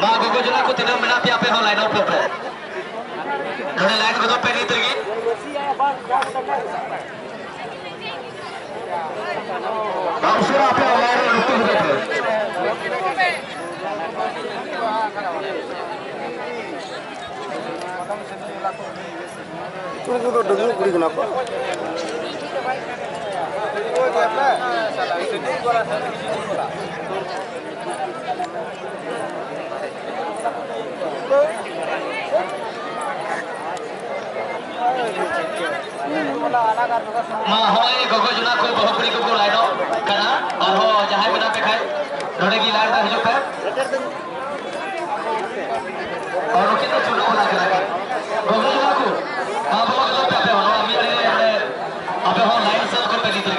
Mak gogo jela ko tidak menapi apa yang lain apa pe. Kalau lain ko pe ni tergi. Mak usura apa yang lain itu pe. Tunggu dulu beli kenapa? Mahoi gogo juna ko bahupuri ko laino kana arho jahai bena pe khai node gi lain hijau pe और kita चुनाव लगा रहा है Gogo जuna ko हां बोलो तो पे हो अमी रे अबे हो लाइन से को पे निकल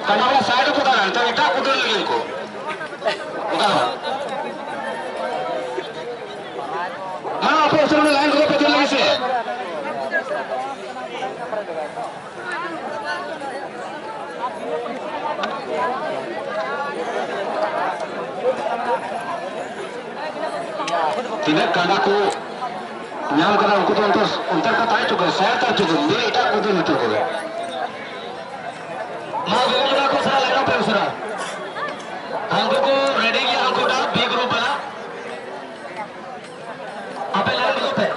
Karena saya itu putaran, tapi tak putar lagi ko. Bukan. Mana apa urusan lain ko putar lagi sih? Tidak karena aku nyam karena aku tuh untuk kata itu kan saya tak cukup dia itu aku tuh itu kan. Mau juga aku salah lagi apa urusan? Aku ready ya aku dah B group bana. Apa lagi group है?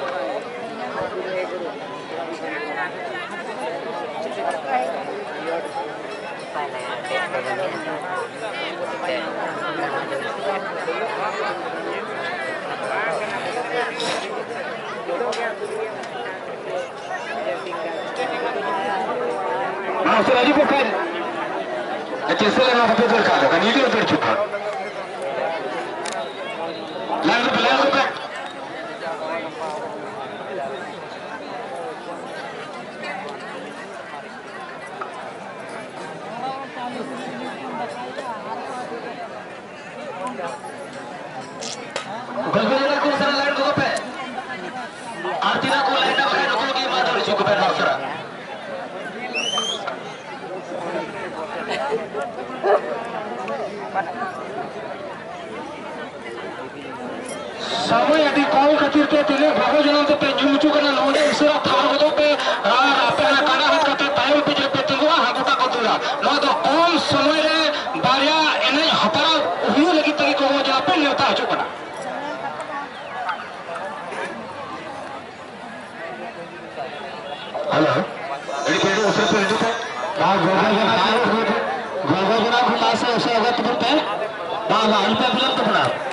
Masuk lagi bukan? Kecil lah apa betul kalau kan ini betul juga. Lalu bukan? Bagaimana aku salah lain kau pe? Artinya aku lain apa kan aku lagi matur cukup pen maksudnya. Sama yang di kau kecil tu tile bahu jalan tu pe jumucu kena nonde usura thar tu pe apa nak kana hat kata tayo pe je pe tingwa aku tak kau tu lah. Lo tu kau समय रे बारिया एने हपरा उहियो लगी तरी को जला पे नेता आचो कना. Hello. Ini पेड़ उससे पे जो था. हाँ गोगा जना को मासे उसे अगर तुम पे हाँ हाँ इल्पे बिलम तो बना